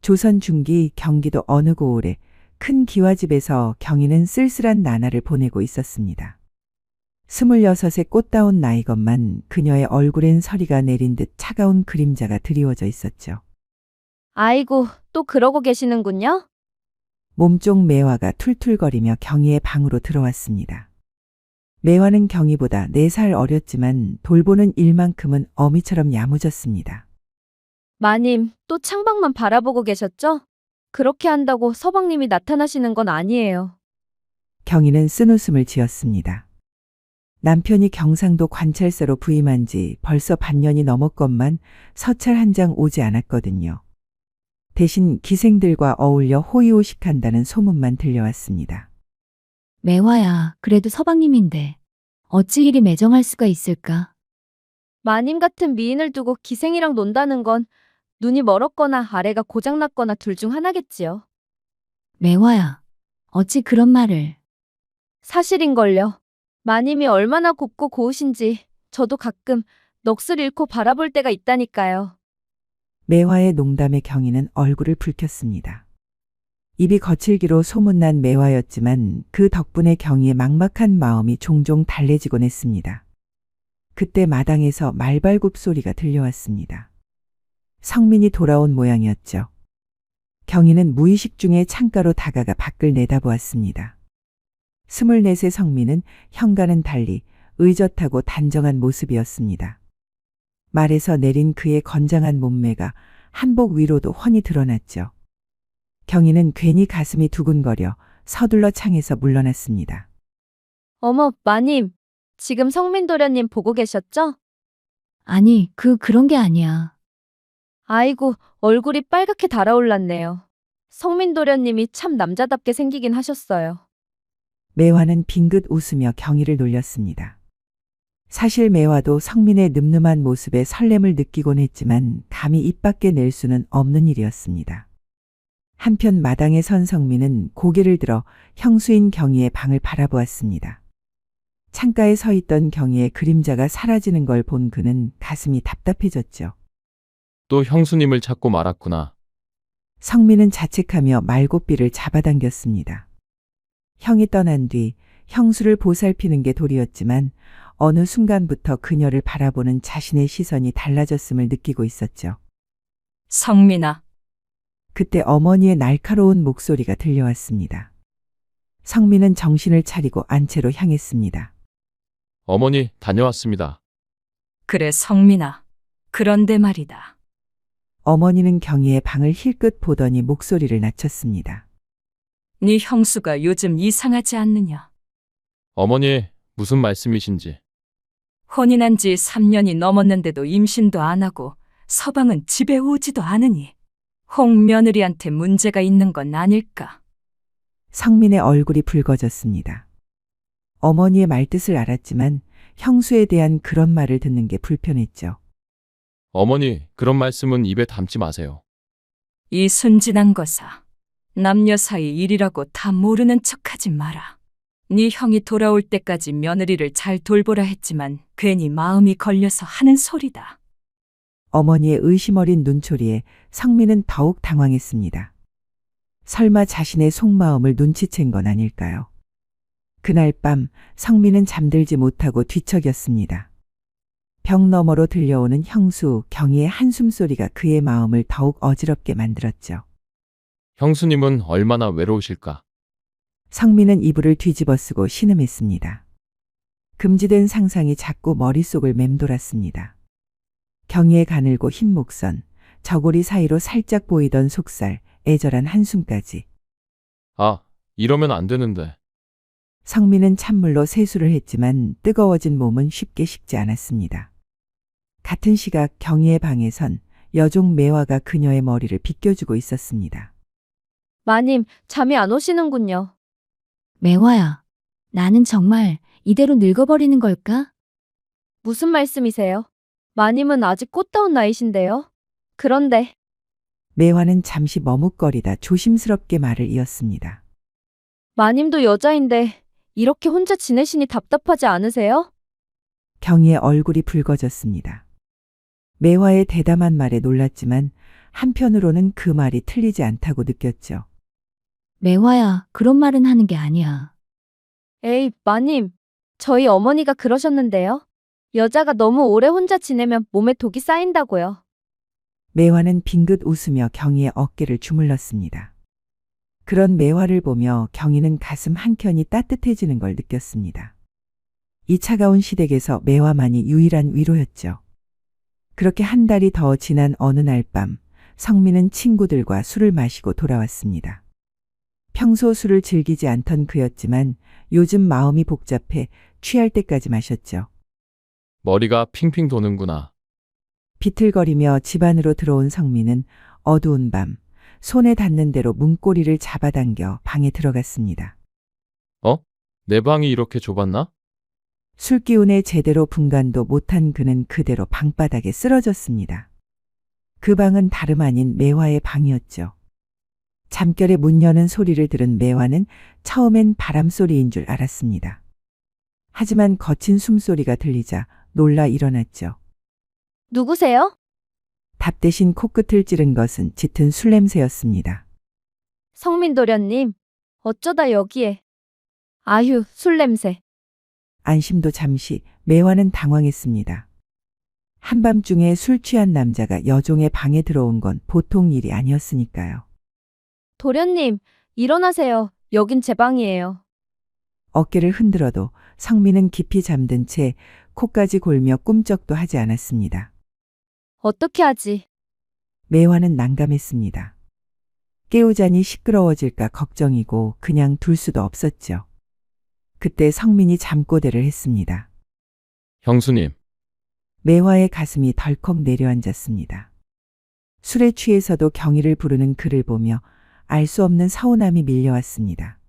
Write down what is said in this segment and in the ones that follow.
조선 중기 경기도 어느 고을에 큰 기와집에서 경희는 쓸쓸한 나날을 보내고 있었습니다. 26의 꽃다운 나이건만 그녀의 얼굴엔 서리가 내린 듯 차가운 그림자가 드리워져 있었죠. 아이고, 또 그러고 계시는군요? 몸쪽 매화가 툴툴거리며 경희의 방으로 들어왔습니다. 매화는 경희보다 4살 어렸지만 돌보는 일만큼은 어미처럼 야무졌습니다. 마님, 또 창밖만 바라보고 계셨죠? 그렇게 한다고 서방님이 나타나시는 건 아니에요. 경희는 쓴웃음을 지었습니다. 남편이 경상도 관찰사로 부임한 지 벌써 반년이 넘었건만 서찰 한 장 오지 않았거든요. 대신 기생들과 어울려 호의호식한다는 소문만 들려왔습니다. 매화야, 그래도 서방님인데 어찌 이리 매정할 수가 있을까? 마님 같은 미인을 두고 기생이랑 논다는 건 눈이 멀었거나 아래가 고장났거나 둘 중 하나겠지요. 매화야, 어찌 그런 말을. 사실인걸요. 마님이 얼마나 곱고 고우신지 저도 가끔 넋을 잃고 바라볼 때가 있다니까요. 매화의 농담에 경희는 얼굴을 붉혔습니다. 입이 거칠기로 소문난 매화였지만 그 덕분에 경희의 막막한 마음이 종종 달래지곤 했습니다. 그때 마당에서 말발굽 소리가 들려왔습니다. 성민이 돌아온 모양이었죠. 경희는 무의식 중에 창가로 다가가 밖을 내다보았습니다. 24세 성민은 현과는 달리 의젓하고 단정한 모습이었습니다. 말에서 내린 그의 건장한 몸매가 한복 위로도 훤히 드러났죠. 경희는 괜히 가슴이 두근거려 서둘러 창에서 물러났습니다. 어머, 마님. 지금 성민도련님 보고 계셨죠? 아니, 그런 게 아니야. 아이고, 얼굴이 빨갛게 달아올랐네요. 성민도련님이 참 남자답게 생기긴 하셨어요. 매화는 빙긋 웃으며 경희를 놀렸습니다. 사실 매화도 성민의 늠름한 모습에 설렘을 느끼곤 했지만 감히 입 밖에 낼 수는 없는 일이었습니다. 한편 마당에 선 성민은 고개를 들어 형수인 경희의 방을 바라보았습니다. 창가에 서 있던 경희의 그림자가 사라지는 걸 본 그는 가슴이 답답해졌죠. 또 형수님을 찾고 말았구나. 성민은 자책하며 말고삐를 잡아당겼습니다. 형이 떠난 뒤 형수를 보살피는 게 도리였지만 어느 순간부터 그녀를 바라보는 자신의 시선이 달라졌음을 느끼고 있었죠. 성민아, 그때 어머니의 날카로운 목소리가 들려왔습니다. 성민은 정신을 차리고 안채로 향했습니다. 어머니, 다녀왔습니다. 그래 성민아. 그런데 말이다. 어머니는 경희의 방을 힐끗 보더니 목소리를 낮췄습니다. 네 형수가 요즘 이상하지 않느냐? 어머니, 무슨 말씀이신지. 혼인한 지 3년이 넘었는데도 임신도 안 하고 서방은 집에 오지도 않으니 홍 며느리한테 문제가 있는 건 아닐까? 성민의 얼굴이 붉어졌습니다. 어머니의 말뜻을 알았지만 형수에 대한 그런 말을 듣는 게 불편했죠. 어머니, 그런 말씀은 입에 담지 마세요. 이 순진한 거사. 남녀 사이 일이라고 다 모르는 척하지 마라. 네 형이 돌아올 때까지 며느리를 잘 돌보라 했지만 괜히 마음이 걸려서 하는 소리다. 어머니의 의심 어린 눈초리에 성민은 더욱 당황했습니다. 설마 자신의 속마음을 눈치챈 건 아닐까요? 그날 밤 성민은 잠들지 못하고 뒤척였습니다. 벽 너머로 들려오는 형수 경희의 한숨소리가 그의 마음을 더욱 어지럽게 만들었죠. 형수님은 얼마나 외로우실까? 성민은 이불을 뒤집어 쓰고 신음했습니다. 금지된 상상이 자꾸 머릿속을 맴돌았습니다. 경희의 가늘고 흰 목선, 저고리 사이로 살짝 보이던 속살, 애절한 한숨까지. 아, 이러면 안 되는데. 성민은 찬물로 세수를 했지만 뜨거워진 몸은 쉽게 식지 않았습니다. 같은 시각 경희의 방에선 여종 매화가 그녀의 머리를 빗겨주고 있었습니다. 마님, 잠이 안 오시는군요. 매화야, 나는 정말 이대로 늙어버리는 걸까? 무슨 말씀이세요? 마님은 아직 꽃다운 나이신데요. 그런데 매화는 잠시 머뭇거리다 조심스럽게 말을 이었습니다. 마님도 여자인데 이렇게 혼자 지내시니 답답하지 않으세요? 경희의 얼굴이 붉어졌습니다. 매화의 대담한 말에 놀랐지만 한편으로는 그 말이 틀리지 않다고 느꼈죠. 매화야, 그런 말은 하는 게 아니야. 에이, 마님. 저희 어머니가 그러셨는데요. 여자가 너무 오래 혼자 지내면 몸에 독이 쌓인다고요. 매화는 빙긋 웃으며 경희의 어깨를 주물렀습니다. 그런 매화를 보며 경희는 가슴 한켠이 따뜻해지는 걸 느꼈습니다. 이 차가운 시댁에서 매화만이 유일한 위로였죠. 그렇게 한 달이 더 지난 어느 날 밤, 성민은 친구들과 술을 마시고 돌아왔습니다. 평소 술을 즐기지 않던 그였지만 요즘 마음이 복잡해 취할 때까지 마셨죠. 머리가 핑핑 도는구나. 비틀거리며 집 안으로 들어온 성민은 어두운 밤, 손에 닿는 대로 문고리를 잡아당겨 방에 들어갔습니다. 내 방이 이렇게 좁았나? 술기운에 제대로 분간도 못한 그는 그대로 방바닥에 쓰러졌습니다. 그 방은 다름 아닌 매화의 방이었죠. 잠결에 문 여는 소리를 들은 매화는 처음엔 바람소리인 줄 알았습니다. 하지만 거친 숨소리가 들리자 놀라 일어났죠. 누구세요? 답 대신 코끝을 찌른 것은 짙은 술 냄새였습니다. 성민도련님. 어쩌다 여기에. 아휴, 술 냄새. 안심도 잠시 매화는 당황했습니다. 한밤중에 술 취한 남자가 여종의 방에 들어온 건 보통 일이 아니었으니까요. 도련님, 일어나세요. 여긴 제 방이에요. 어깨를 흔들어도 성민은 깊이 잠든 채 코까지 골며 꿈쩍도 하지 않았습니다. 어떻게 하지? 매화는 난감했습니다. 깨우자니 시끄러워질까 걱정이고 그냥 둘 수도 없었죠. 그때 성민이 잠꼬대를 했습니다. 형수님, 매화의 가슴이 덜컥 내려앉았습니다. 술에 취해서도 경희를 부르는 그를 보며 알 수 없는 서운함이 밀려왔습니다.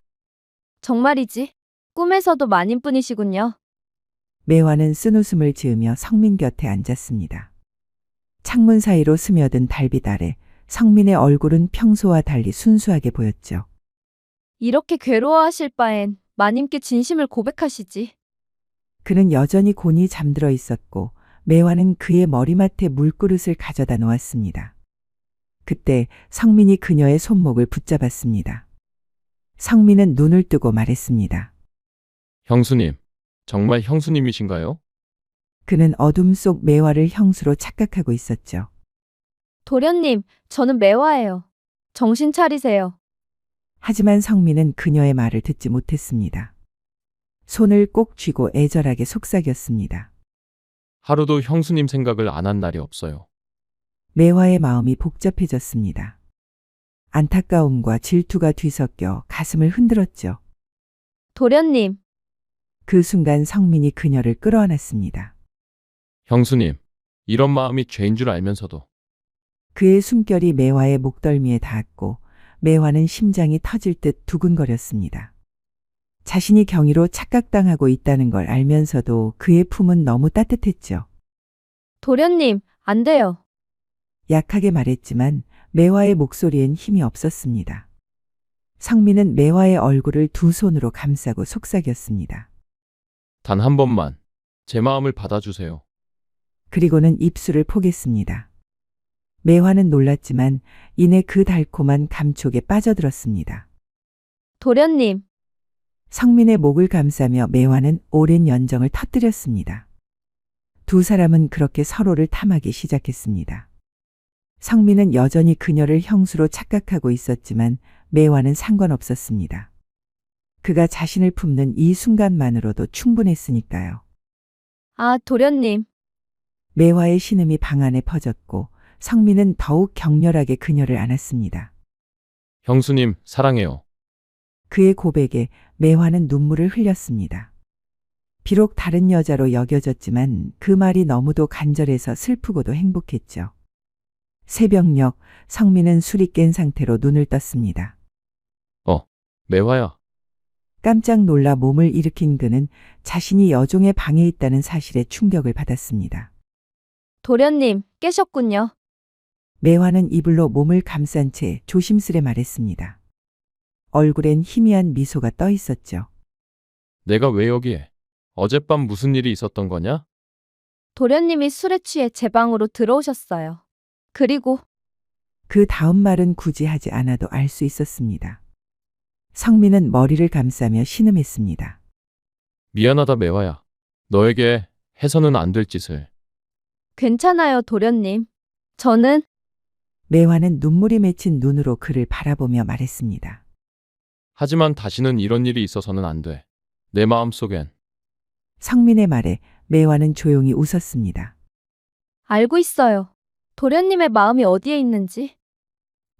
정말이지? 꿈에서도 마님뿐이시군요. 매화는 쓴웃음을 지으며 성민 곁에 앉았습니다. 창문 사이로 스며든 달빛 아래 성민의 얼굴은 평소와 달리 순수하게 보였죠. 이렇게 괴로워하실 바엔 마님께 진심을 고백하시지. 그는 여전히 곤히 잠들어 있었고 매화는 그의 머리맡에 물그릇을 가져다 놓았습니다. 그때 성민이 그녀의 손목을 붙잡았습니다. 성민은 눈을 뜨고 말했습니다. 형수님, 정말 형수님이신가요? 그는 어둠 속 매화를 형수로 착각하고 있었죠. 도련님, 저는 매화예요. 정신 차리세요. 하지만 성민은 그녀의 말을 듣지 못했습니다. 손을 꼭 쥐고 애절하게 속삭였습니다. 하루도 형수님 생각을 안 한 날이 없어요. 매화의 마음이 복잡해졌습니다. 안타까움과 질투가 뒤섞여 가슴을 흔들었죠. 도련님, 그 순간 성민이 그녀를 끌어안았습니다. 형수님, 이런 마음이 죄인 줄 알면서도 그의 숨결이 매화의 목덜미에 닿았고 매화는 심장이 터질 듯 두근거렸습니다. 자신이 경희로 착각당하고 있다는 걸 알면서도 그의 품은 너무 따뜻했죠. 도련님, 안 돼요. 약하게 말했지만 매화의 목소리엔 힘이 없었습니다. 성민은 매화의 얼굴을 두 손으로 감싸고 속삭였습니다. 단 한 번만 제 마음을 받아주세요. 그리고는 입술을 포겠습니다. 매화는 놀랐지만 이내 그 달콤한 감촉에 빠져들었습니다. 도련님, 성민의 목을 감싸며 매화는 오랜 연정을 터뜨렸습니다. 두 사람은 그렇게 서로를 탐하기 시작했습니다. 성민은 여전히 그녀를 형수로 착각하고 있었지만 매화는 상관없었습니다. 그가 자신을 품는 이 순간만으로도 충분했으니까요. 아, 도련님. 매화의 신음이 방 안에 퍼졌고 성민은 더욱 격렬하게 그녀를 안았습니다. 형수님, 사랑해요. 그의 고백에 매화는 눈물을 흘렸습니다. 비록 다른 여자로 여겨졌지만 그 말이 너무도 간절해서 슬프고도 행복했죠. 새벽녘 성민은 술이 깬 상태로 눈을 떴습니다. 매화야, 깜짝 놀라 몸을 일으킨 그는 자신이 여종의 방에 있다는 사실에 충격을 받았습니다. 도련님, 깨셨군요. 매화는 이불로 몸을 감싼 채 조심스레 말했습니다. 얼굴엔 희미한 미소가 떠 있었죠. 내가 왜 여기에? 어젯밤 무슨 일이 있었던 거냐? 도련님이 술에 취해 제 방으로 들어오셨어요. 그리고 그 다음 말은 굳이 하지 않아도 알 수 있었습니다. 성민은 머리를 감싸며 신음했습니다. 미안하다 매화야. 너에게 해서는 안 될 짓을. 괜찮아요, 도련님. 저는 매화는 눈물이 맺힌 눈으로 그를 바라보며 말했습니다. 하지만 다시는 이런 일이 있어서는 안 돼. 내 마음속엔 성민의 말에 매화는 조용히 웃었습니다. 알고 있어요. 도련님의 마음이 어디에 있는지.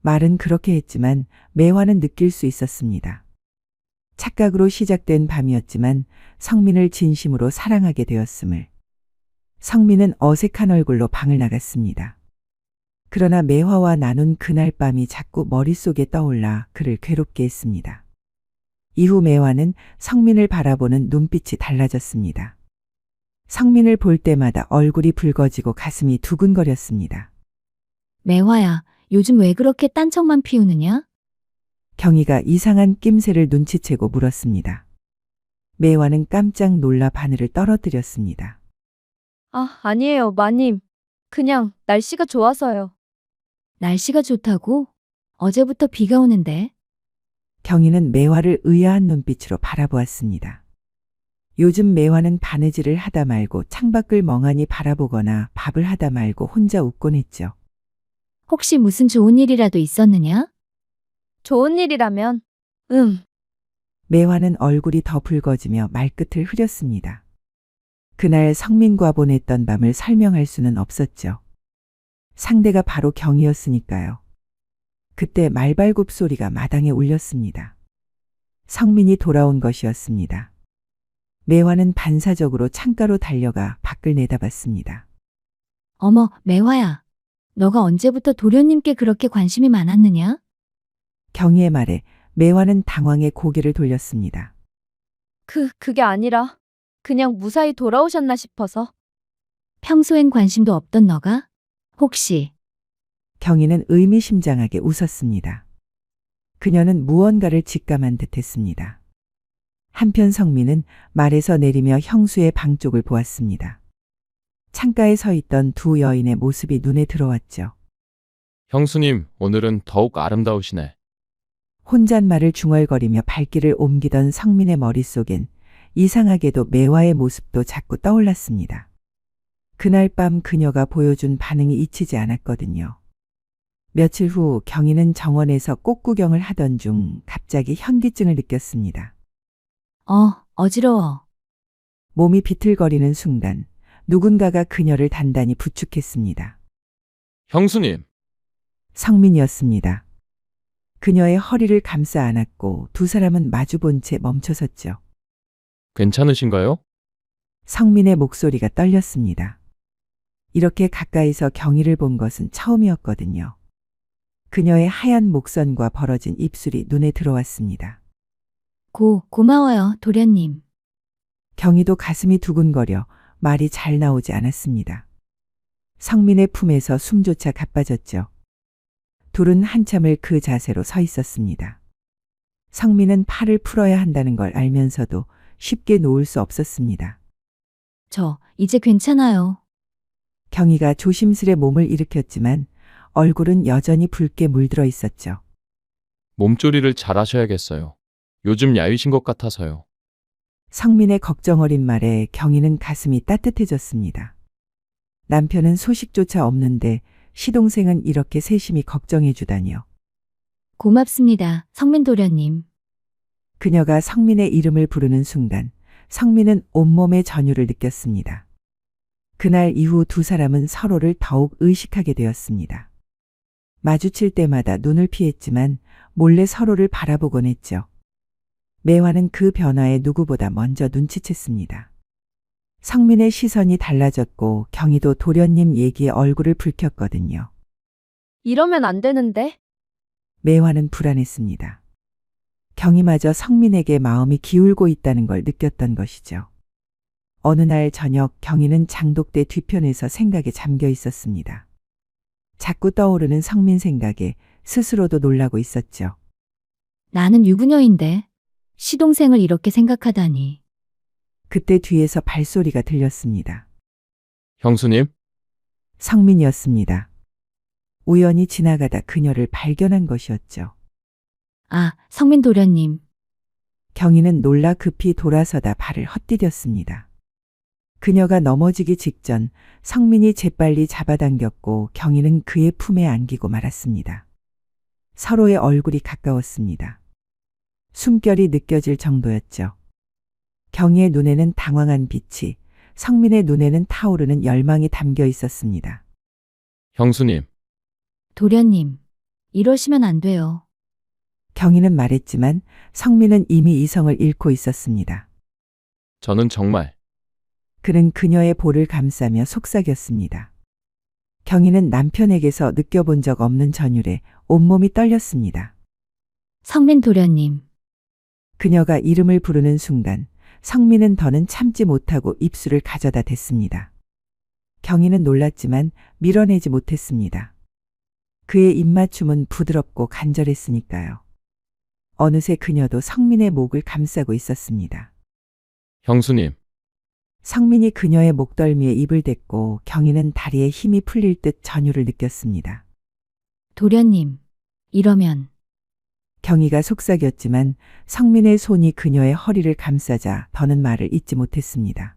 말은 그렇게 했지만 매화는 느낄 수 있었습니다. 착각으로 시작된 밤이었지만 성민을 진심으로 사랑하게 되었음을. 성민은 어색한 얼굴로 방을 나갔습니다. 그러나 매화와 나눈 그날 밤이 자꾸 머릿속에 떠올라 그를 괴롭게 했습니다. 이후 매화는 성민을 바라보는 눈빛이 달라졌습니다. 성민을 볼 때마다 얼굴이 붉어지고 가슴이 두근거렸습니다. 매화야, 요즘 왜 그렇게 딴청만 피우느냐? 경희가 이상한 낌새를 눈치채고 물었습니다. 매화는 깜짝 놀라 바늘을 떨어뜨렸습니다. 아, 아니에요, 마님. 그냥 날씨가 좋아서요. 날씨가 좋다고? 어제부터 비가 오는데. 경희는 매화를 의아한 눈빛으로 바라보았습니다. 요즘 매화는 바느질을 하다 말고 창밖을 멍하니 바라보거나 밥을 하다 말고 혼자 웃곤 했죠. 혹시 무슨 좋은 일이라도 있었느냐? 좋은 일이라면, 매화는 얼굴이 더 붉어지며 말끝을 흐렸습니다. 그날 성민과 보냈던 밤을 설명할 수는 없었죠. 상대가 바로 경이었으니까요. 그때 말발굽 소리가 마당에 울렸습니다. 성민이 돌아온 것이었습니다. 매화는 반사적으로 창가로 달려가 밖을 내다봤습니다. 어머, 매화야. 너가 언제부터 도련님께 그렇게 관심이 많았느냐? 경희의 말에 매화는 당황해 고개를 돌렸습니다. 그게 아니라, 그냥 무사히 돌아오셨나 싶어서. 평소엔 관심도 없던 너가? 혹시 경희는 의미심장하게 웃었습니다. 그녀는 무언가를 직감한 듯했습니다. 한편 성민은 말에서 내리며 형수의 방 쪽을 보았습니다. 창가에 서 있던 두 여인의 모습이 눈에 들어왔죠. 형수님, 오늘은 더욱 아름다우시네. 혼잣말을 중얼거리며 발길을 옮기던 성민의 머릿속엔 이상하게도 매화의 모습도 자꾸 떠올랐습니다. 그날 밤 그녀가 보여준 반응이 잊히지 않았거든요. 며칠 후 경희는 정원에서 꽃구경을 하던 중 갑자기 현기증을 느꼈습니다. 어지러워. 몸이 비틀거리는 순간 누군가가 그녀를 단단히 부축했습니다. 형수님, 성민이었습니다. 그녀의 허리를 감싸 안았고 두 사람은 마주본 채 멈춰섰죠. 괜찮으신가요? 성민의 목소리가 떨렸습니다. 이렇게 가까이서 경희를 본 것은 처음이었거든요. 그녀의 하얀 목선과 벌어진 입술이 눈에 들어왔습니다. 고마워요, 도련님. 경희도 가슴이 두근거려 말이 잘 나오지 않았습니다. 성민의 품에서 숨조차 가빠졌죠. 둘은 한참을 그 자세로 서 있었습니다. 성민은 팔을 풀어야 한다는 걸 알면서도 쉽게 놓을 수 없었습니다. 저 이제 괜찮아요. 경희가 조심스레 몸을 일으켰지만 얼굴은 여전히 붉게 물들어 있었죠. 몸조리를 잘 하셔야겠어요. 요즘 야위신 것 같아서요. 성민의 걱정 어린 말에 경희는 가슴이 따뜻해졌습니다. 남편은 소식조차 없는데 시동생은 이렇게 세심히 걱정해 주다니요. 고맙습니다, 성민 도련님. 그녀가 성민의 이름을 부르는 순간 성민은 온몸의 전율을 느꼈습니다. 그날 이후 두 사람은 서로를 더욱 의식하게 되었습니다. 마주칠 때마다 눈을 피했지만 몰래 서로를 바라보곤 했죠. 매화는 그 변화에 누구보다 먼저 눈치챘습니다. 성민의 시선이 달라졌고 경희도 도련님 얘기에 얼굴을 붉혔거든요. 이러면 안 되는데? 매화는 불안했습니다. 경희마저 성민에게 마음이 기울고 있다는 걸 느꼈던 것이죠. 어느 날 저녁 경희는 장독대 뒤편에서 생각에 잠겨 있었습니다. 자꾸 떠오르는 성민 생각에 스스로도 놀라고 있었죠. 나는 유부녀인데 시동생을 이렇게 생각하다니. 그때 뒤에서 발소리가 들렸습니다. 형수님, 성민이었습니다. 우연히 지나가다 그녀를 발견한 것이었죠. 아, 성민 도련님. 경희는 놀라 급히 돌아서다 발을 헛디뎠습니다. 그녀가 넘어지기 직전 성민이 재빨리 잡아당겼고 경희는 그의 품에 안기고 말았습니다. 서로의 얼굴이 가까웠습니다. 숨결이 느껴질 정도였죠. 경희의 눈에는 당황한 빛이, 성민의 눈에는 타오르는 열망이 담겨 있었습니다. 형수님, 도련님. 이러시면 안 돼요. 경희는 말했지만 성민은 이미 이성을 잃고 있었습니다. 저는 정말 그는 그녀의 볼을 감싸며 속삭였습니다. 경희는 남편에게서 느껴본 적 없는 전율에 온몸이 떨렸습니다. 성민 도련님. 그녀가 이름을 부르는 순간 성민은 더는 참지 못하고 입술을 가져다 댔습니다. 경희는 놀랐지만 밀어내지 못했습니다. 그의 입맞춤은 부드럽고 간절했으니까요. 어느새 그녀도 성민의 목을 감싸고 있었습니다. 형수님, 성민이 그녀의 목덜미에 입을 댔고 경희는 다리에 힘이 풀릴 듯 전율을 느꼈습니다. 도련님. 이러면 경희가 속삭였지만 성민의 손이 그녀의 허리를 감싸자 더는 말을 잇지 못했습니다.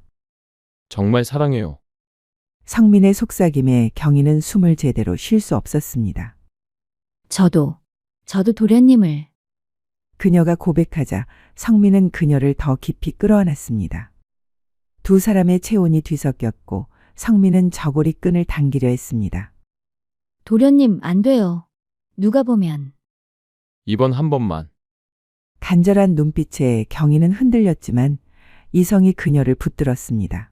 정말 사랑해요. 성민의 속삭임에 경희는 숨을 제대로 쉴 수 없었습니다. 저도 도련님을. 그녀가 고백하자 성민은 그녀를 더 깊이 끌어안았습니다. 두 사람의 체온이 뒤섞였고 성민은 저고리 끈을 당기려 했습니다. 도련님 안 돼요. 누가 보면. 이번 한 번만. 간절한 눈빛에 경희는 흔들렸지만 이성이 그녀를 붙들었습니다.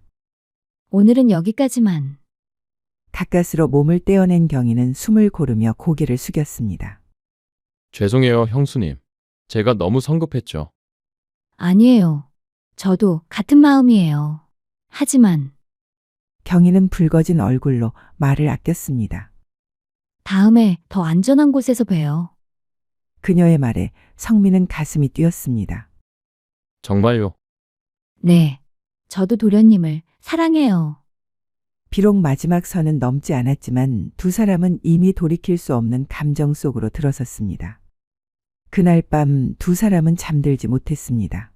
오늘은 여기까지만. 가까스로 몸을 떼어낸 경희는 숨을 고르며 고개를 숙였습니다. 죄송해요, 형수님. 제가 너무 성급했죠. 아니에요. 저도 같은 마음이에요. 하지만 경희는 붉어진 얼굴로 말을 아꼈습니다. 다음에 더 안전한 곳에서 봬요. 그녀의 말에 성민은 가슴이 뛰었습니다. 정말요. 네. 저도 도련님을 사랑해요. 비록 마지막 선은 넘지 않았지만 두 사람은 이미 돌이킬 수 없는 감정 속으로 들어섰습니다. 그날 밤 두 사람은 잠들지 못했습니다.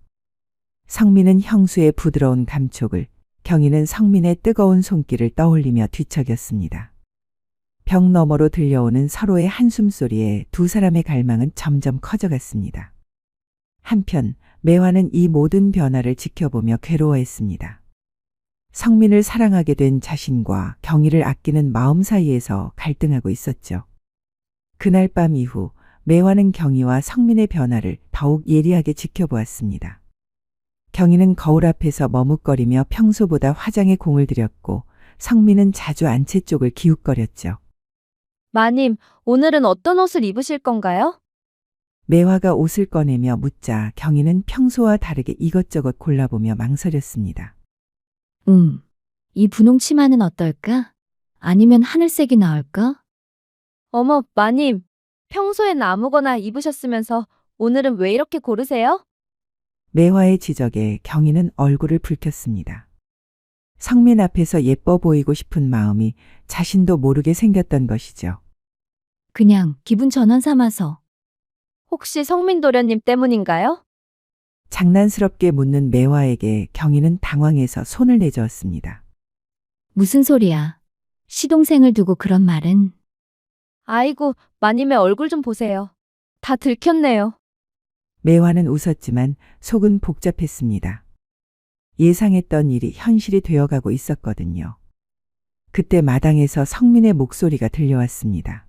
성민은 형수의 부드러운 감촉을, 경희는 성민의 뜨거운 손길을 떠올리며 뒤척였습니다. 벽 너머로 들려오는 서로의 한숨소리에 두 사람의 갈망은 점점 커져갔습니다. 한편 매화는 이 모든 변화를 지켜보며 괴로워했습니다. 성민을 사랑하게 된 자신과 경희를 아끼는 마음 사이에서 갈등하고 있었죠. 그날 밤 이후 매화는 경희와 성민의 변화를 더욱 예리하게 지켜보았습니다. 경희는 거울 앞에서 머뭇거리며 평소보다 화장에 공을 들였고 성민은 자주 안채 쪽을 기웃거렸죠. 마님, 오늘은 어떤 옷을 입으실 건가요? 매화가 옷을 꺼내며 묻자 경희는 평소와 다르게 이것저것 골라보며 망설였습니다. 이 분홍 치마는 어떨까? 아니면 하늘색이 나을까? 어머, 마님. 평소엔 아무거나 입으셨으면서 오늘은 왜 이렇게 고르세요? 매화의 지적에 경희는 얼굴을 붉혔습니다. 성민 앞에서 예뻐 보이고 싶은 마음이 자신도 모르게 생겼던 것이죠. 그냥 기분 전환 삼아서. 혹시 성민 도련님 때문인가요? 장난스럽게 묻는 매화에게 경희는 당황해서 손을 내저었습니다. 무슨 소리야? 시동생을 두고 그런 말은. 아이고, 마님의 얼굴 좀 보세요. 다 들켰네요. 매화는 웃었지만 속은 복잡했습니다. 예상했던 일이 현실이 되어가고 있었거든요. 그때 마당에서 성민의 목소리가 들려왔습니다.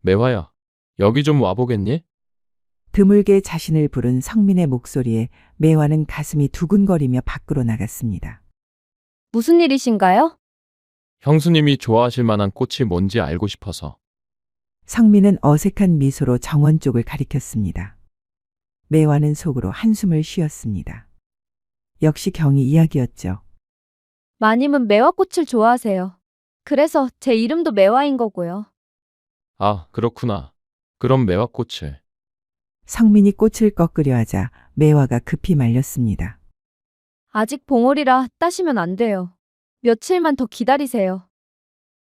매화야, 여기 좀 와보겠니? 드물게 자신을 부른 성민의 목소리에 매화는 가슴이 두근거리며 밖으로 나갔습니다. 무슨 일이신가요? 형수님이 좋아하실 만한 꽃이 뭔지 알고 싶어서. 성민은 어색한 미소로 정원 쪽을 가리켰습니다. 매화는 속으로 한숨을 쉬었습니다. 역시 경희 이야기였죠. 마님은 매화꽃을 좋아하세요. 그래서 제 이름도 매화인 거고요. 아, 그렇구나. 그럼 매화꽃을. 성민이 꽃을 꺾으려 하자 매화가 급히 말렸습니다. 아직 봉오리라 따시면 안 돼요. 며칠만 더 기다리세요.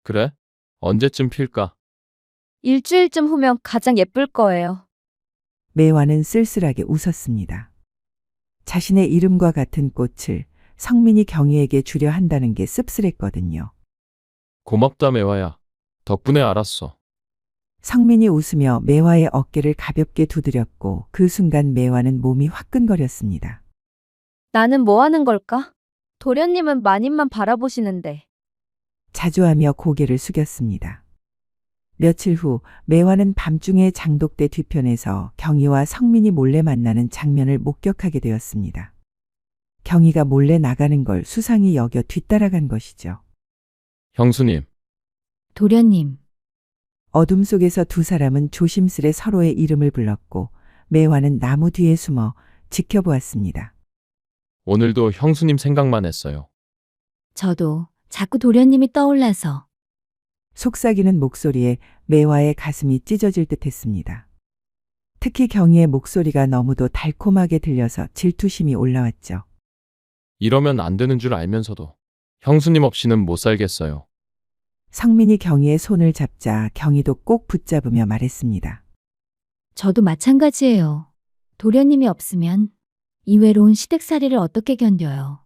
그래? 언제쯤 필까? 일주일쯤 후면 가장 예쁠 거예요. 매화는 쓸쓸하게 웃었습니다. 자신의 이름과 같은 꽃을 성민이 경희에게 주려 한다는 게 씁쓸했거든요. 고맙다, 매화야. 덕분에 알았어. 성민이 웃으며 매화의 어깨를 가볍게 두드렸고 그 순간 매화는 몸이 화끈거렸습니다. 나는 뭐 하는 걸까? 도련님은 마님만 바라보시는데. 자주하며 고개를 숙였습니다. 며칠 후 매화는 밤중에 장독대 뒤편에서 경희와 성민이 몰래 만나는 장면을 목격하게 되었습니다. 경희가 몰래 나가는 걸 수상히 여겨 뒤따라간 것이죠. 형수님, 도련님, 어둠 속에서 두 사람은 조심스레 서로의 이름을 불렀고 매화는 나무 뒤에 숨어 지켜보았습니다. 오늘도 형수님 생각만 했어요. 저도 자꾸 도련님이 떠올라서. 속삭이는 목소리에 매화의 가슴이 찢어질 듯 했습니다. 특히 경희의 목소리가 너무도 달콤하게 들려서 질투심이 올라왔죠. 이러면 안 되는 줄 알면서도 형수님 없이는 못 살겠어요. 성민이 경희의 손을 잡자 경희도 꼭 붙잡으며 말했습니다. 저도 마찬가지예요. 도련님이 없으면 이 외로운 시댁살이를 어떻게 견뎌요.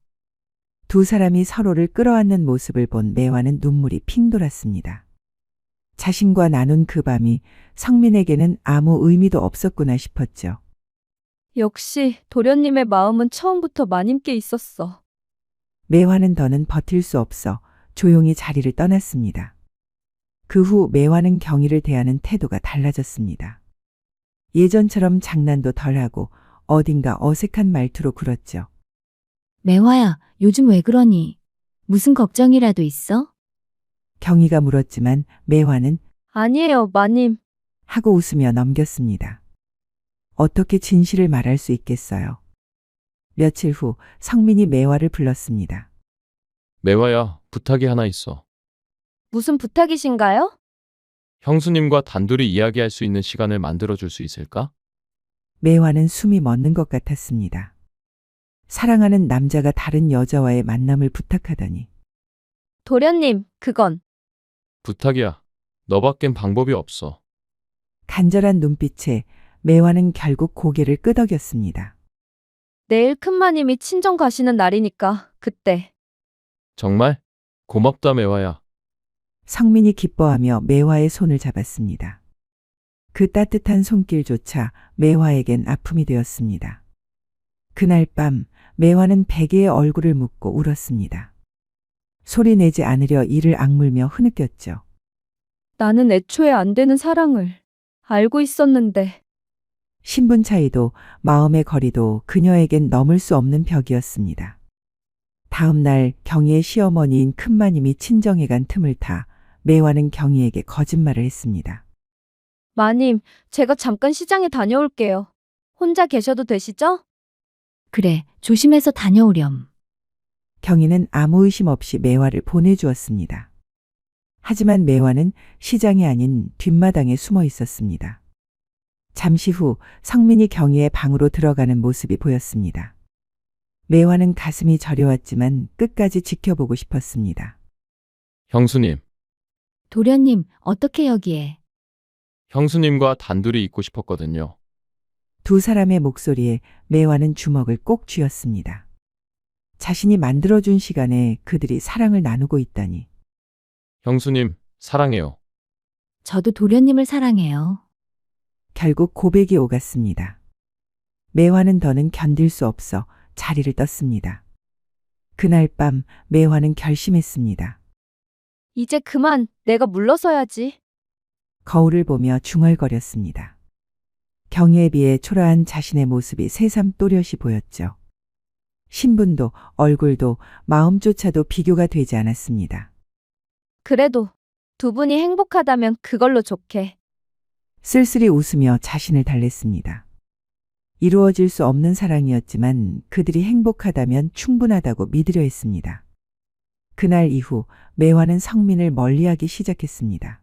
두 사람이 서로를 끌어안는 모습을 본 매화는 눈물이 핑 돌았습니다. 자신과 나눈 그 밤이 성민에게는 아무 의미도 없었구나 싶었죠. 역시 도련님의 마음은 처음부터 마님께 있었어. 매화는 더는 버틸 수 없어 조용히 자리를 떠났습니다. 그 후 매화는 경희를 대하는 태도가 달라졌습니다. 예전처럼 장난도 덜하고 어딘가 어색한 말투로 굴었죠. 매화야, 요즘 왜 그러니? 무슨 걱정이라도 있어? 경희가 물었지만 매화는 아니에요, 마님. 하고 웃으며 넘겼습니다. 어떻게 진실을 말할 수 있겠어요. 며칠 후 성민이 매화를 불렀습니다. 매화야, 부탁이 하나 있어. 무슨 부탁이신가요? 형수님과 단둘이 이야기할 수 있는 시간을 만들어줄 수 있을까? 매화는 숨이 멎는 것 같았습니다. 사랑하는 남자가 다른 여자와의 만남을 부탁하다니. 도련님, 그건. 부탁이야. 너밖엔 방법이 없어. 간절한 눈빛에 매화는 결국 고개를 끄덕였습니다. 내일 큰마님이 친정 가시는 날이니까 그때. 정말? 고맙다, 매화야. 성민이 기뻐하며 매화의 손을 잡았습니다. 그 따뜻한 손길조차 매화에겐 아픔이 되었습니다. 그날 밤 매화는 베개에 얼굴을 묻고 울었습니다. 소리 내지 않으려 이를 악물며 흐느꼈죠. 나는 애초에 안 되는 사랑을 알고 있었는데. 신분 차이도 마음의 거리도 그녀에겐 넘을 수 없는 벽이었습니다. 다음 날 경희의 시어머니인 큰마님이 친정에 간 틈을 타 매화는 경희에게 거짓말을 했습니다. 마님, 제가 잠깐 시장에 다녀올게요. 혼자 계셔도 되시죠? 그래, 조심해서 다녀오렴. 경희는 아무 의심 없이 매화를 보내주었습니다. 하지만 매화는 시장이 아닌 뒷마당에 숨어 있었습니다. 잠시 후 성민이 경희의 방으로 들어가는 모습이 보였습니다. 매화는 가슴이 저려왔지만 끝까지 지켜보고 싶었습니다. 형수님, 도련님, 어떻게 여기에? 형수님과 단둘이 있고 싶었거든요. 두 사람의 목소리에 매화는 주먹을 꼭 쥐었습니다. 자신이 만들어준 시간에 그들이 사랑을 나누고 있다니. 형수님, 사랑해요. 저도 도련님을 사랑해요. 결국 고백이 오갔습니다. 매화는 더는 견딜 수 없어 자리를 떴습니다. 그날 밤 매화는 결심했습니다. 이제 그만 내가 물러서야지. 거울을 보며 중얼거렸습니다. 경희에 비해 초라한 자신의 모습이 새삼 또렷이 보였죠. 신분도 얼굴도 마음조차도 비교가 되지 않았습니다. 그래도 두 분이 행복하다면 그걸로 좋게. 쓸쓸히 웃으며 자신을 달랬습니다. 이루어질 수 없는 사랑이었지만 그들이 행복하다면 충분하다고 믿으려 했습니다. 그날 이후 매화는 성민을 멀리하기 시작했습니다.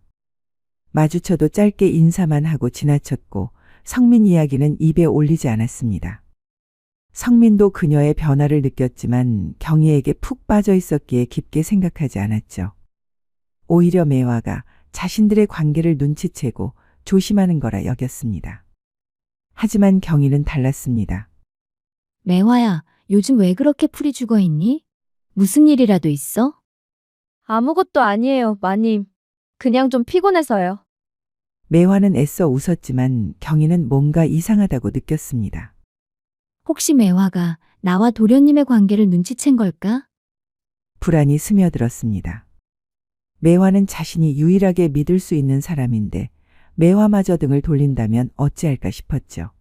마주쳐도 짧게 인사만 하고 지나쳤고 성민 이야기는 입에 올리지 않았습니다. 성민도 그녀의 변화를 느꼈지만 경희에게 푹 빠져 있었기에 깊게 생각하지 않았죠. 오히려 매화가 자신들의 관계를 눈치채고 조심하는 거라 여겼습니다. 하지만 경희는 달랐습니다. 매화야, 요즘 왜 그렇게 풀이 죽어 있니? 무슨 일이라도 있어? 아무것도 아니에요, 마님. 그냥 좀 피곤해서요. 매화는 애써 웃었지만 경희는 뭔가 이상하다고 느꼈습니다. 혹시 매화가 나와 도련님의 관계를 눈치챈 걸까? 불안이 스며들었습니다. 매화는 자신이 유일하게 믿을 수 있는 사람인데 매화마저 등을 돌린다면 어찌할까 싶었죠.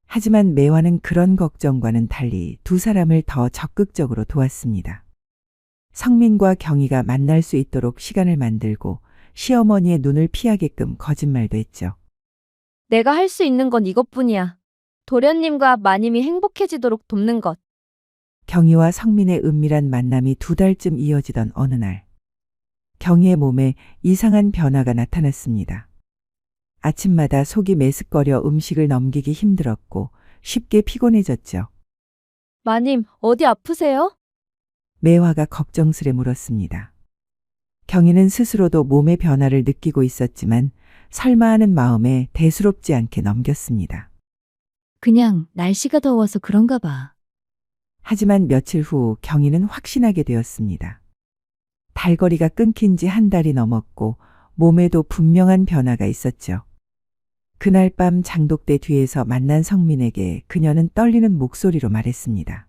하지만 매화는 그런 걱정과는 달리 두 사람을 더 적극적으로 도왔습니다. 성민과 경희가 만날 수 있도록 시간을 만들고 시어머니의 눈을 피하게끔 거짓말도 했죠. 내가 할 수 있는 건 이것뿐이야. 도련님과 마님이 행복해지도록 돕는 것. 경희와 성민의 은밀한 만남이 2달쯤 이어지던 어느 날, 경희의 몸에 이상한 변화가 나타났습니다. 아침마다 속이 메스꺼려 음식을 넘기기 힘들었고 쉽게 피곤해졌죠. 마님, 어디 아프세요? 매화가 걱정스레 물었습니다. 경희는 스스로도 몸의 변화를 느끼고 있었지만 설마 하는 마음에 대수롭지 않게 넘겼습니다. 그냥 날씨가 더워서 그런가 봐. 하지만 며칠 후 경희는 확신하게 되었습니다. 달거리가 끊긴 지 한 달이 넘었고 몸에도 분명한 변화가 있었죠. 그날 밤 장독대 뒤에서 만난 성민에게 그녀는 떨리는 목소리로 말했습니다.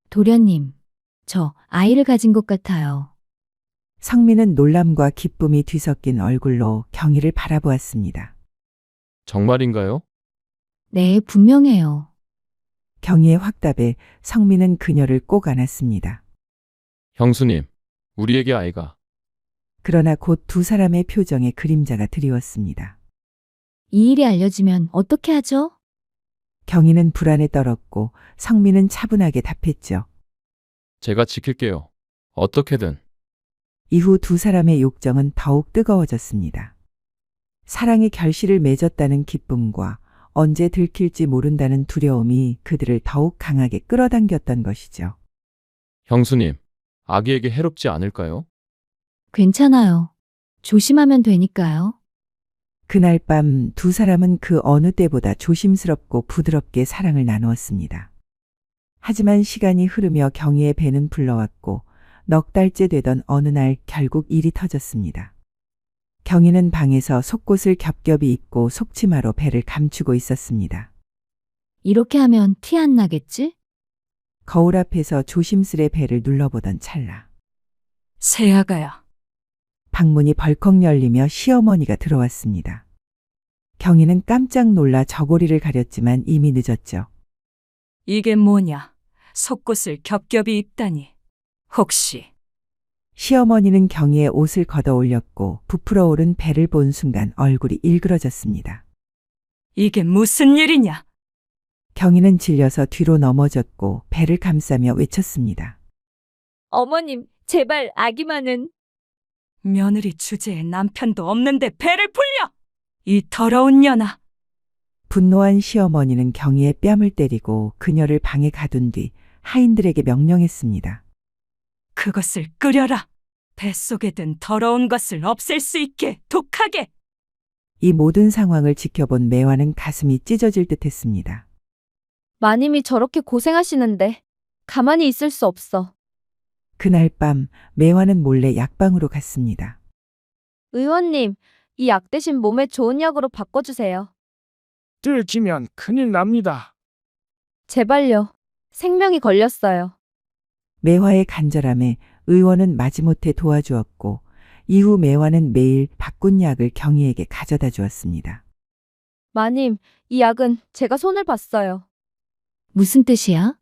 도련님, 저 아이를 가진 것 같아요. 성민은 놀람과 기쁨이 뒤섞인 얼굴로 경희를 바라보았습니다. 정말인가요? 네, 분명해요. 경희의 확답에 성민은 그녀를 꼭 안았습니다. 형수님, 우리에게 아이가. 그러나 곧 두 사람의 표정에 그림자가 드리웠습니다. 이 일이 알려지면 어떻게 하죠? 경희는 불안에 떨었고 성민은 차분하게 답했죠. 제가 지킬게요. 어떻게든. 이후 두 사람의 욕정은 더욱 뜨거워졌습니다. 사랑의 결실을 맺었다는 기쁨과 언제 들킬지 모른다는 두려움이 그들을 더욱 강하게 끌어당겼던 것이죠. 형수님, 아기에게 해롭지 않을까요? 괜찮아요. 조심하면 되니까요. 그날 밤 두 사람은 그 어느 때보다 조심스럽고 부드럽게 사랑을 나누었습니다. 하지만 시간이 흐르며 경희의 배는 불러왔고 넉 달째 되던 어느 날 결국 일이 터졌습니다. 경희는 방에서 속옷을 겹겹이 입고 속치마로 배를 감추고 있었습니다. 이렇게 하면 티 안 나겠지? 거울 앞에서 조심스레 배를 눌러보던 찰나 새아가야. 방문이 벌컥 열리며 시어머니가 들어왔습니다. 경희는 깜짝 놀라 저고리를 가렸지만 이미 늦었죠. 이게 뭐냐? 속옷을 겹겹이 입다니. 혹시 시어머니는 경희의 옷을 걷어 올렸고 부풀어 오른 배를 본 순간 얼굴이 일그러졌습니다. 이게 무슨 일이냐? 경희는 질려서 뒤로 넘어졌고 배를 감싸며 외쳤습니다. 어머님, 제발 아기만은. 며느리 주제에 남편도 없는데 배를 불려! 이 더러운 년아! 분노한 시어머니는 경희의 뺨을 때리고 그녀를 방에 가둔 뒤 하인들에게 명령했습니다. 그것을 끓여라! 뱃속에 든 더러운 것을 없앨 수 있게 독하게! 이 모든 상황을 지켜본 매화는 가슴이 찢어질 듯했습니다. 마님이 저렇게 고생하시는데 가만히 있을 수 없어. 그날 밤 매화는 몰래 약방으로 갔습니다. 의원님, 이 약 대신 몸에 좋은 약으로 바꿔주세요. 들키면 큰일 납니다. 제발요. 생명이 걸렸어요. 매화의 간절함에 의원은 마지못해 도와주었고 이후 매화는 매일 바꾼 약을 경희에게 가져다 주었습니다. 마님, 이 약은 제가 손을 봤어요. 무슨 뜻이야?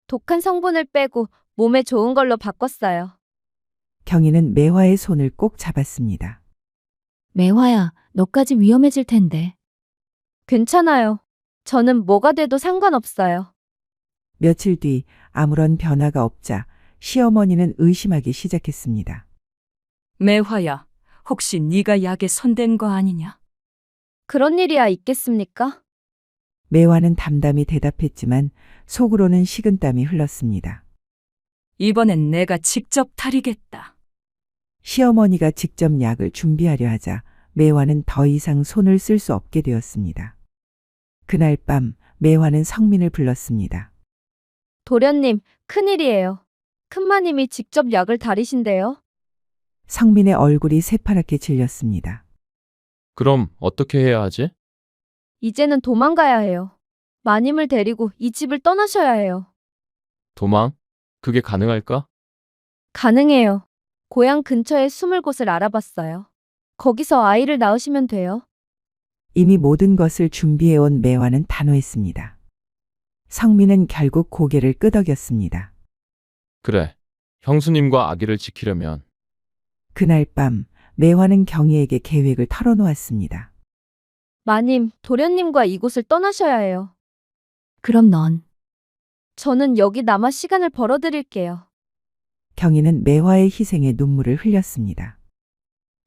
독한 성분을 빼고 몸에 좋은 걸로 바꿨어요. 경희는 매화의 손을 꼭 잡았습니다. 매화야, 너까지 위험해질 텐데. 괜찮아요. 저는 뭐가 돼도 상관없어요. 며칠 뒤 아무런 변화가 없자 시어머니는 의심하기 시작했습니다. 매화야, 혹시 네가 약에 손댄 거 아니냐? 그런 일이야 있겠습니까? 매화는 담담히 대답했지만 속으로는 식은땀이 흘렀습니다. 이번엔 내가 직접 타리겠다. 시어머니가 직접 약을 준비하려 하자 매화는 더 이상 손을 쓸 수 없게 되었습니다. 그날 밤 매화는 성민을 불렀습니다. 도련님, 큰일이에요. 큰마님이 직접 약을 다리신대요. 성민의 얼굴이 새파랗게 질렸습니다. 그럼 어떻게 해야 하지? 이제는 도망가야 해요. 마님을 데리고 이 집을 떠나셔야 해요. 도망? 그게 가능할까? 가능해요. 고향 근처에 숨을 곳을 알아봤어요. 거기서 아이를 낳으시면 돼요. 이미 모든 것을 준비해온 매화는 단호했습니다. 성민은 결국 고개를 끄덕였습니다. 그래. 형수님과 아기를 지키려면 그날 밤 매화는 경희에게 계획을 털어놓았습니다. 마님, 도련님과 이곳을 떠나셔야 해요. 그럼 넌 저는 여기 남아 시간을 벌어드릴게요. 경희는 매화의 희생에 눈물을 흘렸습니다.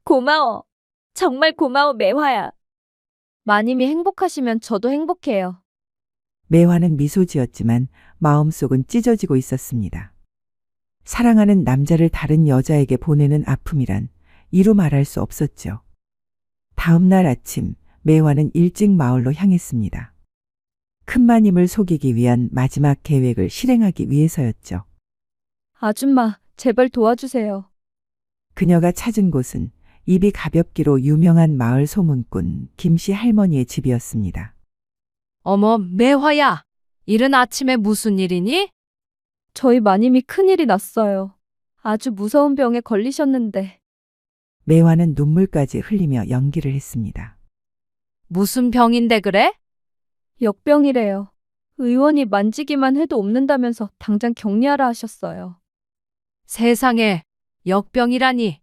고마워. 정말 고마워, 매화야. 마님이 행복하시면 저도 행복해요. 매화는 미소 지었지만 마음속은 찢어지고 있었습니다. 사랑하는 남자를 다른 여자에게 보내는 아픔이란 이루 말할 수 없었죠. 다음 날 아침 매화는 일찍 마을로 향했습니다. 큰마님을 속이기 위한 마지막 계획을 실행하기 위해서였죠. 아줌마, 제발 도와주세요. 그녀가 찾은 곳은 입이 가볍기로 유명한 마을 소문꾼 김씨 할머니의 집이었습니다. 어머, 매화야. 이른 아침에 무슨 일이니? 저희 마님이 큰일이 났어요. 아주 무서운 병에 걸리셨는데. 매화는 눈물까지 흘리며 연기를 했습니다. 무슨 병인데 그래? 역병이래요. 의원이 만지기만 해도 옵는다면서 당장 격리하라 하셨어요. 세상에, 역병이라니.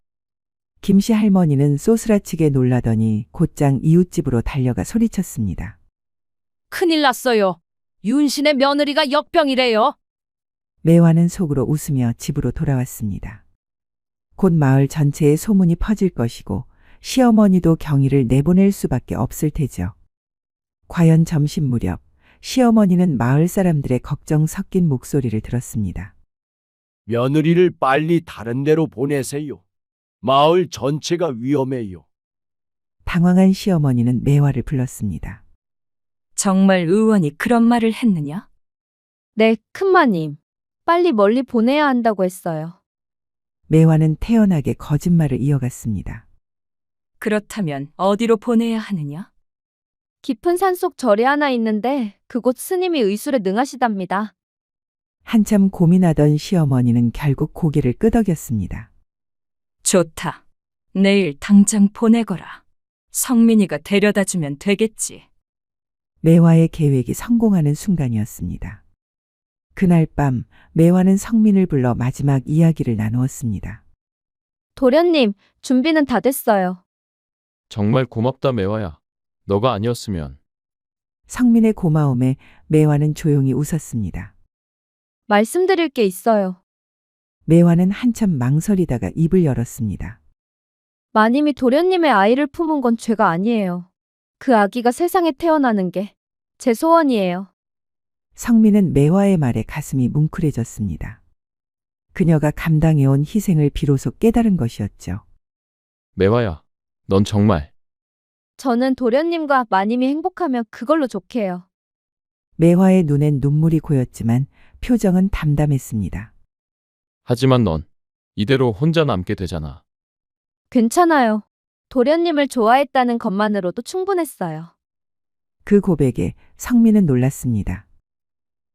김씨 할머니는 쏘스라치게 놀라더니 곧장 이웃집으로 달려가 소리쳤습니다. 큰일 났어요. 윤신의 며느리가 역병이래요. 매화는 속으로 웃으며 집으로 돌아왔습니다. 곧 마을 전체에 소문이 퍼질 것이고 시어머니도 경희를 내보낼 수밖에 없을 테죠. 과연 점심 무렵 시어머니는 마을 사람들의 걱정 섞인 목소리를 들었습니다. 며느리를 빨리 다른 데로 보내세요. 마을 전체가 위험해요. 당황한 시어머니는 매화를 불렀습니다. 정말 의원이 그런 말을 했느냐? 네, 큰마님. 빨리 멀리 보내야 한다고 했어요. 매화는 태연하게 거짓말을 이어갔습니다. 그렇다면 어디로 보내야 하느냐? 깊은 산속 절이 하나 있는데 그곳 스님이 의술에 능하시답니다. 한참 고민하던 시어머니는 결국 고개를 끄덕였습니다. 좋다. 내일 당장 보내거라. 성민이가 데려다 주면 되겠지. 매화의 계획이 성공하는 순간이었습니다. 그날 밤 매화는 성민을 불러 마지막 이야기를 나누었습니다. 도련님, 준비는 다 됐어요. 정말 고맙다, 매화야. 너가 아니었으면 성민의 고마움에 매화는 조용히 웃었습니다. 말씀드릴 게 있어요. 매화는 한참 망설이다가 입을 열었습니다. 마님이 도련님의 아이를 품은 건 죄가 아니에요. 그 아기가 세상에 태어나는 게 제 소원이에요. 성민은 매화의 말에 가슴이 뭉클해졌습니다. 그녀가 감당해온 희생을 비로소 깨달은 것이었죠. 매화야. 넌 정말 저는 도련님과 마님이 행복하면 그걸로 좋게요. 매화의 눈엔 눈물이 고였지만 표정은 담담했습니다. 하지만 넌 이대로 혼자 남게 되잖아. 괜찮아요. 도련님을 좋아했다는 것만으로도 충분했어요. 그 고백에 성민은 놀랐습니다.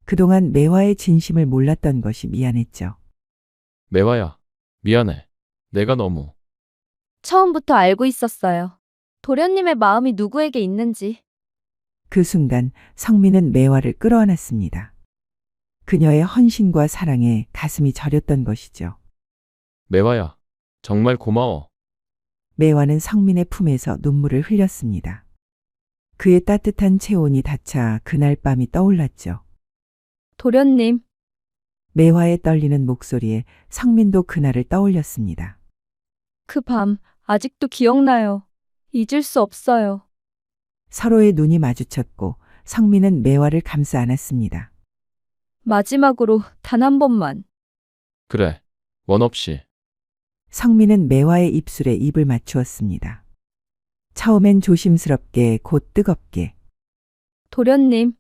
그동안 매화의 진심을 몰랐던 것이 미안했죠. 매화야. 미안해. 내가 너무 처음부터 알고 있었어요. 도련님의 마음이 누구에게 있는지. 그 순간 성민은 매화를 끌어안았습니다. 그녀의 헌신과 사랑에 가슴이 저렸던 것이죠. 매화야. 정말 고마워. 매화는 성민의 품에서 눈물을 흘렸습니다. 그의 따뜻한 체온이 닿자 그날 밤이 떠올랐죠. 도련님, 매화의 떨리는 목소리에 성민도 그날을 떠올렸습니다. 그 밤 아직도 기억나요. 잊을 수 없어요. 서로의 눈이 마주쳤고 성민은 매화를 감싸 안았습니다. 마지막으로 단 한 번만. 그래. 원 없이. 성민은 매화의 입술에 입을 맞추었습니다. 처음엔 조심스럽게 곧 뜨겁게. 도련님,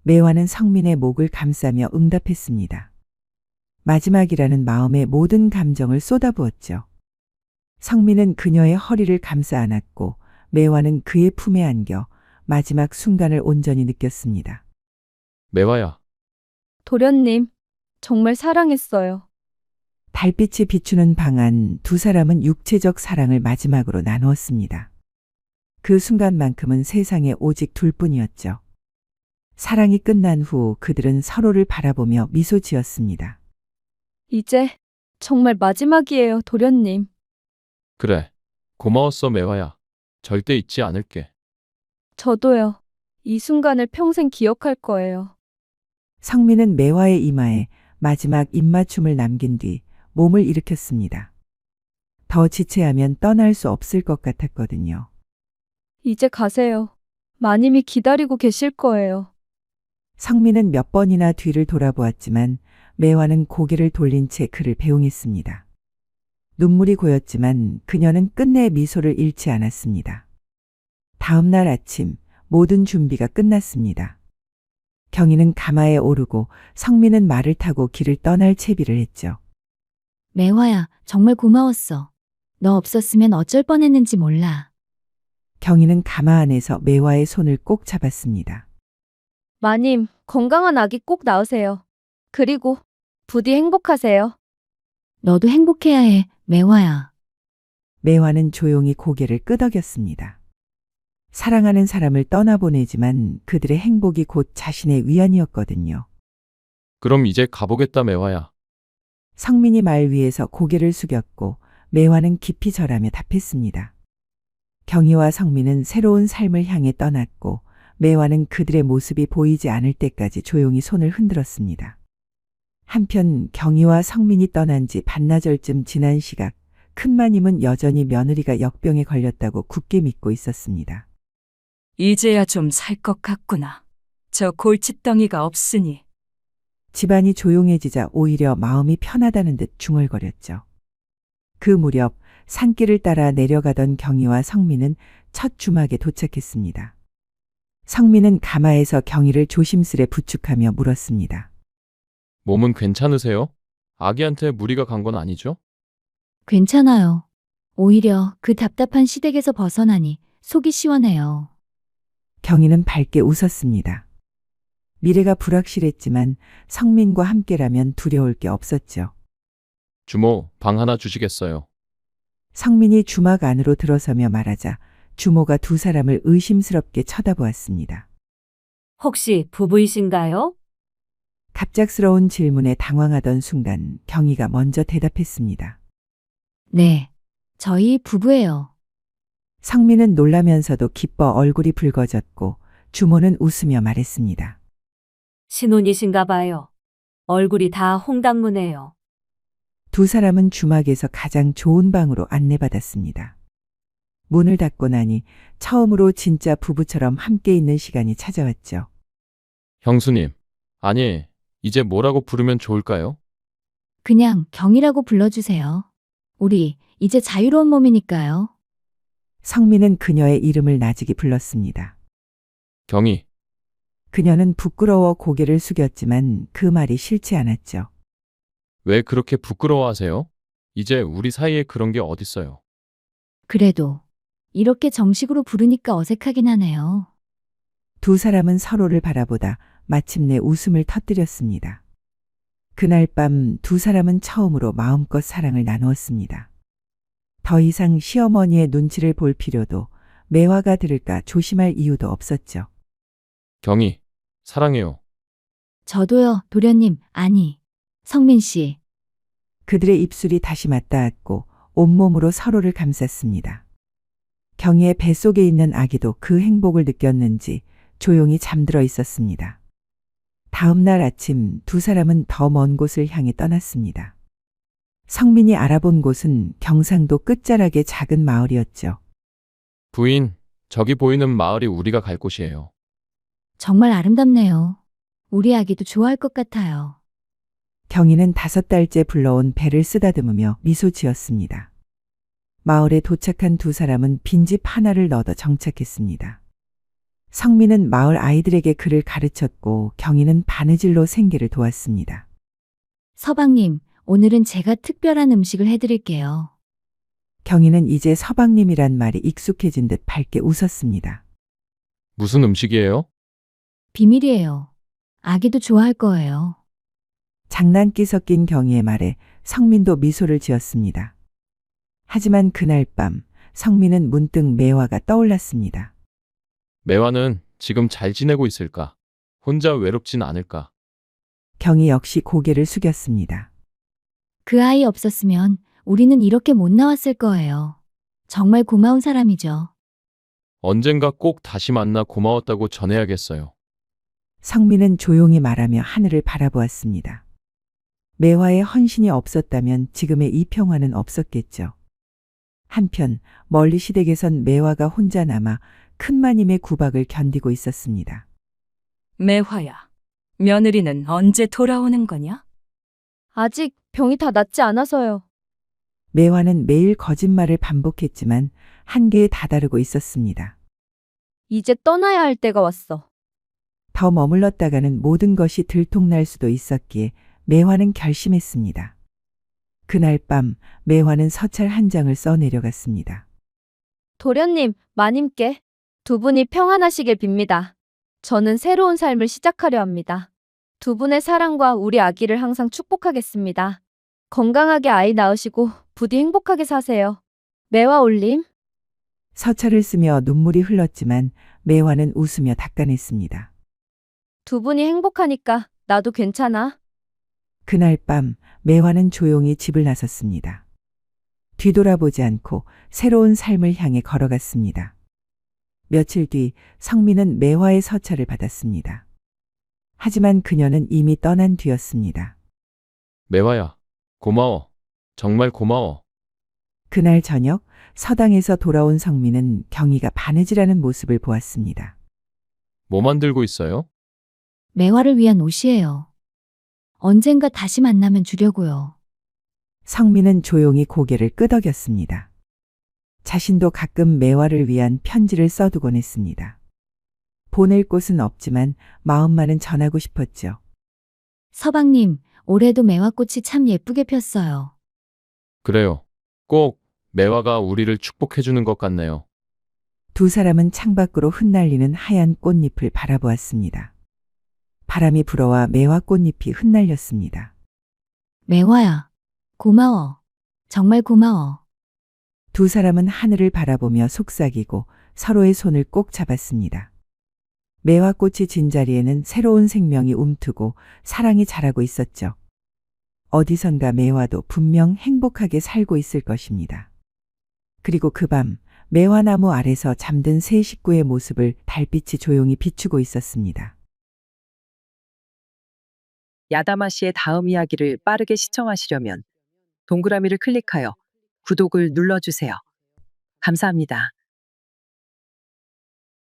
매화는 성민의 목을 감싸며 응답했습니다. 마지막이라는 마음에 모든 감정을 쏟아부었죠. 성민은 그녀의 허리를 감싸 안았고 매화는 그의 품에 안겨 마지막 순간을 온전히 느꼈습니다. 매화야, 도련님, 정말 사랑했어요. 달빛이 비추는 방 안 두 사람은 육체적 사랑을 마지막으로 나누었습니다. 그 순간만큼은 세상에 오직 둘뿐이었죠. 사랑이 끝난 후 그들은 서로를 바라보며 미소 지었습니다. 이제 정말 마지막이에요, 도련님. 그래. 고마웠어, 매화야. 절대 잊지 않을게. 저도요. 이 순간을 평생 기억할 거예요. 성민은 매화의 이마에 마지막 입맞춤을 남긴 뒤 몸을 일으켰습니다. 더 지체하면 떠날 수 없을 것 같았거든요. 이제 가세요. 마님이 기다리고 계실 거예요. 성민은 몇 번이나 뒤를 돌아보았지만 매화는 고개를 돌린 채 그를 배웅했습니다. 눈물이 고였지만 그녀는 끝내 미소를 잃지 않았습니다. 다음 날 아침 모든 준비가 끝났습니다. 경희는 가마에 오르고 성민은 말을 타고 길을 떠날 채비를 했죠. 매화야, 정말 고마웠어. 너 없었으면 어쩔 뻔했는지 몰라. 경희는 가마 안에서 매화의 손을 꼭 잡았습니다. 마님, 건강한 아기 꼭 낳으세요. 그리고 부디 행복하세요. 너도 행복해야 해, 매화야. 매화는 조용히 고개를 끄덕였습니다. 사랑하는 사람을 떠나보내지만 그들의 행복이 곧 자신의 위안이었거든요. 그럼 이제 가보겠다, 매화야. 성민이 말 위에서 고개를 숙였고 매화는 깊이 절하며 답했습니다. 경희와 성민은 새로운 삶을 향해 떠났고 매화는 그들의 모습이 보이지 않을 때까지 조용히 손을 흔들었습니다. 한편 경희와 성민이 떠난 지 반나절쯤 지난 시각, 큰마님은 여전히 며느리가 역병에 걸렸다고 굳게 믿고 있었습니다. 이제야 좀 살 것 같구나. 저 골칫덩이가 없으니. 집안이 조용해지자 오히려 마음이 편하다는 듯 중얼거렸죠. 그 무렵 산길을 따라 내려가던 경희와 성민은 첫 주막에 도착했습니다. 성민은 가마에서 경희를 조심스레 부축하며 물었습니다. 몸은 괜찮으세요? 아기한테 무리가 간 건 아니죠? 괜찮아요. 오히려 그 답답한 시댁에서 벗어나니 속이 시원해요. 경희는 밝게 웃었습니다. 미래가 불확실했지만 성민과 함께라면 두려울 게 없었죠. 주모, 방 하나 주시겠어요? 성민이 주막 안으로 들어서며 말하자 주모가 두 사람을 의심스럽게 쳐다보았습니다. 혹시 부부이신가요? 갑작스러운 질문에 당황하던 순간 경희가 먼저 대답했습니다. 네, 저희 부부예요. 성민은 놀라면서도 기뻐 얼굴이 붉어졌고 주모는 웃으며 말했습니다. 신혼이신가 봐요. 얼굴이 다 홍당무네요. 두 사람은 주막에서 가장 좋은 방으로 안내받았습니다. 문을 닫고 나니 처음으로 진짜 부부처럼 함께 있는 시간이 찾아왔죠. 형수님, 아니, 이제 뭐라고 부르면 좋을까요? 그냥 경이라고 불러주세요. 우리 이제 자유로운 몸이니까요. 성민은 그녀의 이름을 나직이 불렀습니다. 경희, 그녀는 부끄러워 고개를 숙였지만 그 말이 싫지 않았죠. 왜 그렇게 부끄러워하세요? 이제 우리 사이에 그런 게 어딨어요. 그래도 이렇게 정식으로 부르니까 어색하긴 하네요. 두 사람은 서로를 바라보다 마침내 웃음을 터뜨렸습니다. 그날 밤 두 사람은 처음으로 마음껏 사랑을 나누었습니다. 더 이상 시어머니의 눈치를 볼 필요도 매화가 들을까 조심할 이유도 없었죠. 경희, 사랑해요. 저도요, 도련님, 아니, 성민 씨. 그들의 입술이 다시 맞닿았고 온몸으로 서로를 감쌌습니다. 경희의 뱃속에 있는 아기도 그 행복을 느꼈는지 조용히 잠들어 있었습니다. 다음 날 아침 두 사람은 더 먼 곳을 향해 떠났습니다. 성민이 알아본 곳은 경상도 끝자락의 작은 마을이었죠. 부인, 저기 보이는 마을이 우리가 갈 곳이에요. 정말 아름답네요. 우리 아기도 좋아할 것 같아요. 경희는 5달째 불러온 배를 쓰다듬으며 미소 지었습니다. 마을에 도착한 두 사람은 빈집 하나를 넣어 정착했습니다. 성민은 마을 아이들에게 글을 가르쳤고 경희는 바느질로 생계를 도왔습니다. 서방님, 오늘은 제가 특별한 음식을 해드릴게요. 경희는 이제 서방님이란 말이 익숙해진 듯 밝게 웃었습니다. 무슨 음식이에요? 비밀이에요. 아기도 좋아할 거예요. 장난기 섞인 경희의 말에 성민도 미소를 지었습니다. 하지만 그날 밤 성민은 문득 매화가 떠올랐습니다. 매화는 지금 잘 지내고 있을까? 혼자 외롭진 않을까? 경희 역시 고개를 숙였습니다. 그 아이 없었으면 우리는 이렇게 못 나왔을 거예요. 정말 고마운 사람이죠. 언젠가 꼭 다시 만나 고마웠다고 전해야겠어요. 성민은 조용히 말하며 하늘을 바라보았습니다. 매화의 헌신이 없었다면 지금의 이 평화는 없었겠죠. 한편 멀리 시댁에선 매화가 혼자 남아 큰마님의 구박을 견디고 있었습니다. 매화야, 며느리는 언제 돌아오는 거냐? 아직 병이 다 낫지 않아서요. 매화는 매일 거짓말을 반복했지만 한계에 다다르고 있었습니다. 이제 떠나야 할 때가 왔어. 더 머물렀다가는 모든 것이 들통날 수도 있었기에 매화는 결심했습니다. 그날 밤 매화는 서찰 한 장을 써 내려갔습니다. 도련님, 마님께 두 분이 평안하시길 빕니다. 저는 새로운 삶을 시작하려 합니다. 두 분의 사랑과 우리 아기를 항상 축복하겠습니다. 건강하게 아이 낳으시고 부디 행복하게 사세요. 매화 올림. 서찰을 쓰며 눈물이 흘렀지만 매화는 웃으며 닦아냈습니다. 두 분이 행복하니까 나도 괜찮아. 그날 밤 매화는 조용히 집을 나섰습니다. 뒤돌아보지 않고 새로운 삶을 향해 걸어갔습니다. 며칠 뒤 성민은 매화의 서찰을 받았습니다. 하지만 그녀는 이미 떠난 뒤였습니다. 매화야, 고마워. 정말 고마워. 그날 저녁 서당에서 돌아온 성민은 경희가 바느질하는 모습을 보았습니다. 뭐 만들고 있어요? 매화를 위한 옷이에요. 언젠가 다시 만나면 주려고요. 성민은 조용히 고개를 끄덕였습니다. 자신도 가끔 매화를 위한 편지를 써두곤 했습니다. 보낼 곳은 없지만 마음만은 전하고 싶었죠. 서방님, 올해도 매화꽃이 참 예쁘게 폈어요. 그래요. 꼭 매화가 우리를 축복해주는 것 같네요. 두 사람은 창밖으로 흩날리는 하얀 꽃잎을 바라보았습니다. 바람이 불어와 매화 꽃잎이 흩날렸습니다. 매화야, 고마워. 정말 고마워. 두 사람은 하늘을 바라보며 속삭이고 서로의 손을 꼭 잡았습니다. 매화꽃이 진 자리에는 새로운 생명이 움트고 사랑이 자라고 있었죠. 어디선가 매화도 분명 행복하게 살고 있을 것입니다. 그리고 그 밤 매화나무 아래서 잠든 세 식구의 모습을 달빛이 조용히 비추고 있었습니다. 야다마 씨의 다음 이야기를 빠르게 시청하시려면 동그라미를 클릭하여 구독을 눌러주세요. 감사합니다.